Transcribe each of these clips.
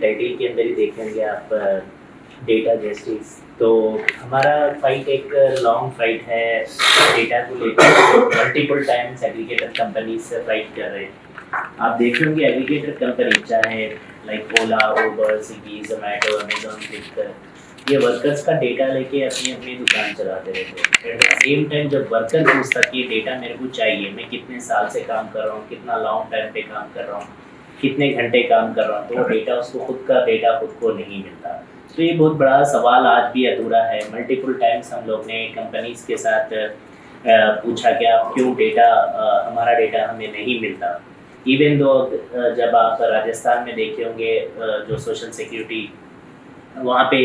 Title के अंदर ही देखेंगे आप डेटा जस्टिस। तो हमारा फाइट एक लॉन्ग फाइट है डेटा को लेकर। मल्टीपल टाइम्स एग्रीगेटर कंपनी से फाइट कर रहे हैं। आप देखेंगे एग्रीगेटर कंपनी चाहे लाइक ओला, उबर, स्विगी, जोमेटो, अमेजोन, फ्लिपकार्ट, ये वर्कर्स का डेटा लेके अपनी अपनी दुकान चलाते रहते हैं। एट द सेम टाइम जब वर्कर पूछता कि ये डेटा मेरे को चाहिए, मैं कितने साल से काम कर रहा हूँ, कितना लॉन्ग टाइम पे काम कर रहा हूँ, कितने घंटे काम कर रहा हूँ, तो वो डेटा उसको खुद का डेटा खुद को नहीं मिलता। तो ये बहुत बड़ा सवाल आज भी अधूरा है। मल्टीपल टाइम्स हम लोग ने कंपनीज के साथ पूछा कि आप क्यों डेटा हमारा डेटा हमें नहीं मिलता। इवन दो जब आप राजस्थान में देखे होंगे जो सोशल सिक्योरिटी वहाँ पे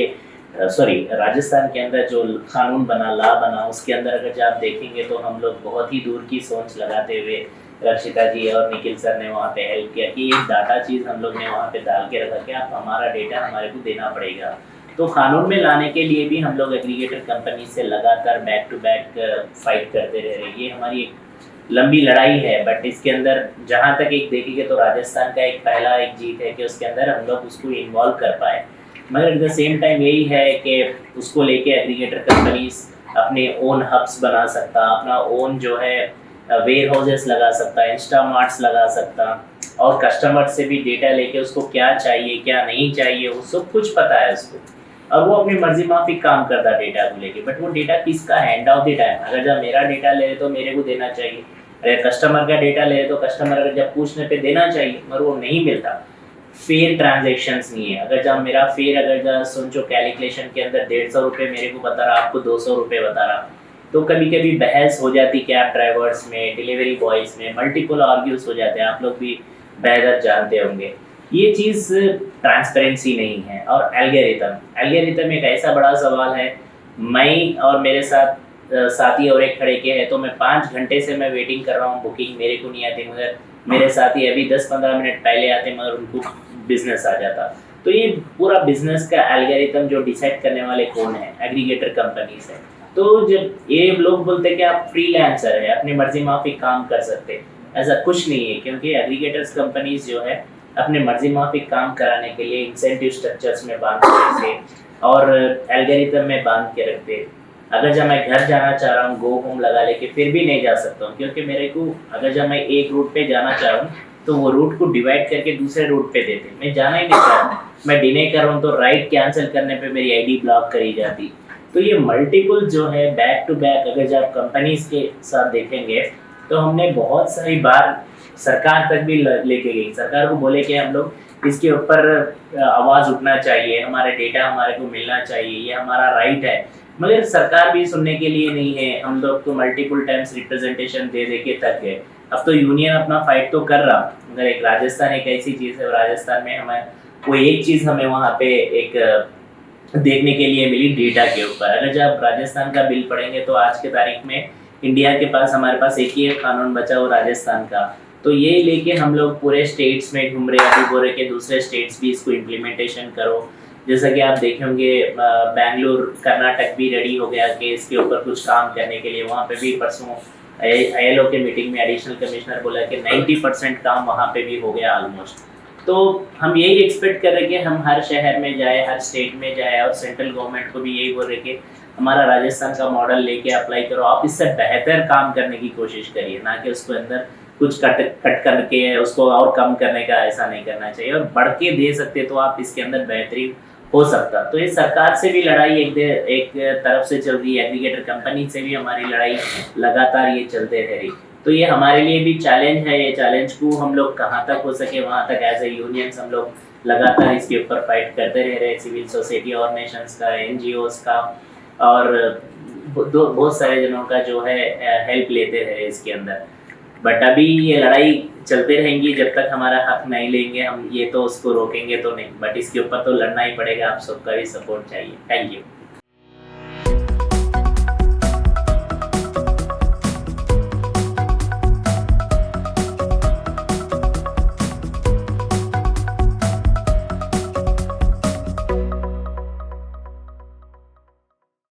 सॉरी राजस्थान के अंदर जो कानून बना, लॉ बना, उसके अंदर अगर जब आप देखेंगे तो हम लोग बहुत ही दूर की सोच लगाते हुए रक्षिता जी और निखिल सर ने वहाँ पे हेल्प किया कि एक डाटा चीज़ हम लोग ने वहाँ पे डाल के रखा कि आप हमारा डेटा हमारे को देना पड़ेगा। तो कानून में लाने के लिए भी हम लोग एग्रीगेटर कंपनी से लगातार बैक टू बैक फाइट करते रह रहे हैं। ये हमारी एक लंबी लड़ाई है, बट इसके अंदर जहाँ तक एक देखेंगे तो राजस्थान का एक पहला एक जीत है कि उसके अंदर हम लोग उसको इन्वॉल्व कर पाए। मगर एट द सेम टाइम यही है कि उसको लेके एग्रीगेटर कंपनीज अपने ओन हब्स बना सकता, अपना ओन जो है वेयर हाउसेस लगा सकता, इंस्टामार्ट्स लगा सकता, और कस्टमर से भी डेटा लेके उसको क्या चाहिए क्या नहीं चाहिए वो सब कुछ पता है उसको, और वो अपनी मर्जी माफिक काम करता डेटा को लेके। बट वो डेटा किसका हैंड ऑफ द टाइम, अगर जब मेरा डेटा ले तो मेरे को देना चाहिए, अगर कस्टमर का डेटा ले तो कस्टमर अगर जब पूछने पे देना चाहिए, मगर वो नहीं मिलता। फेयर ट्रांजेक्शन्स नहीं है। अगर जब मेरा फेयर अगर जब समझो कैलकुलेशन के अंदर 150 रुपये मेरे को बता रहा, आपको 200 रुपये बता रहा, तो कभी कभी बहस हो जाती कैब ड्राइवर्स में, डिलीवरी बॉयज़ में, मल्टीपल आर्ग्यूज हो जाते हैं। आप लोग भी बेहतर जानते होंगे। ये चीज़ ट्रांसपेरेंसी नहीं है। और एल्गोरिथम एक ऐसा बड़ा सवाल है। मैं और मेरे साथ साथी और एक खड़े के हैं, तो मैं 5 घंटे से मैं वेटिंग कर रहा हूँ, बुकिंग मेरे को नहीं आती, मगर मेरे साथी अभी 10-15 मिनट पहले आते, मगर उनको बिजनेस आ जाता। तो ये पूरा बिजनेस का एल्गोरिथम जो डिसाइड करने वाले कौन है, एग्रीगेटर कंपनीज है। तो जब ये लोग बोलते हैं कि आप फ्रीलांसर है, अपनी मर्जी माफिक काम कर सकते, ऐसा कुछ नहीं है, क्योंकि एग्रीगेटर्स कंपनीज जो है अपने मर्जी माफिक काम कराने के लिए इंसेंटिव स्ट्रक्चर्स में बांध के रखते और एल्गोरिथम में बांध के रखते। अगर जब मैं घर जाना चाह रहा हूँ, गो होम लगा लेके, फिर भी नहीं जा सकता हूँ, क्योंकि मेरे को अगर जब मैं एक रूट पे जाना चाह रहा हूँ तो वो रूट को डिवाइड करके दूसरे रूट पे देते, मैं जाना ही नहीं चाह रहा, मैं डिले कर रहा हूँ तो राइट कैंसिल करने पे मेरी आईडी ब्लॉक करी जाती। तो ये मल्टीपल जो है बैक टू बैक अगर जब कंपनीज के साथ देखेंगे तो हमने बहुत सारी बार सरकार तक भी लेके गई, सरकार को बोले कि हम लोग इसके ऊपर आवाज़ उठना चाहिए, हमारे डेटा हमारे को मिलना चाहिए, ये हमारा राइट है, मगर सरकार भी सुनने के लिए नहीं है। हम लोग तो मल्टीपल टाइम्स रिप्रेजेंटेशन दे दे के थक गए। अब तो यूनियन अपना फाइट तो कर रहा, मगर एक राजस्थान एक ऐसी चीज़ है, राजस्थान में हमें वो एक चीज़ हमें वहाँ पे एक देखने के लिए मिली डेटा के ऊपर। अगर जब राजस्थान का बिल पढ़ेंगे तो आज के तारीख में इंडिया के पास हमारे पास एक ही कानून बचा वो राजस्थान का। तो ये लेके हम लोग पूरे स्टेट्स में घूम रहे, अभी बोल रहे कि दूसरे स्टेट्स भी इसको इम्प्लीमेंटेशन करो। जैसा कि आप देखे होंगे बेंगलुरु, कर्नाटक भी रेडी हो गया कि इसके ऊपर कुछ काम करने के लिए। वहाँ पे भी परसों ILO के मीटिंग में एडिशनल कमिश्नर बोला कि 90% काम वहाँ पे भी हो गया ऑलमोस्ट। तो हम यही एक्सपेक्ट कर रहे कि हम हर शहर में जाए, हर स्टेट में जाए, और सेंट्रल गवर्नमेंट को भी यही बोल रहे कि हमारा राजस्थान का मॉडल लेके अप्लाई करो, आप इससे बेहतर काम करने की कोशिश करिए, ना कि उसको अंदर कुछ कट करके उसको और कम करने का, ऐसा नहीं करना चाहिए। और बढ़ के दे सकते तो आप इसके अंदर बेहतरीन हो सकता। तो ये सरकार से भी लड़ाई एक तरफ से चल रही है, एग्रीगेटर कंपनी से भी हमारी लड़ाई लगातार ये चलते रह रही। तो ये हमारे लिए भी चैलेंज है। ये चैलेंज को हम लोग कहाँ तक हो सके वहाँ तक एज ए यूनियंस हम लोग लगातार इसके ऊपर फाइट करते रह रहे हैं। सिविल सोसाइटी ऑर्गेनाइजेशंस का, NGOs का, और बहुत सारे जनों का जो है हेल्प लेते रहे इसके अंदर। बट अभी ये लड़ाई चलते रहेंगी जब तक हमारा हक नहीं लेंगे हम, ये तो उसको रोकेंगे तो नहीं, बट इसके ऊपर तो लड़ना ही पड़ेगा। आप सबका भी सपोर्ट चाहिए। Thank you.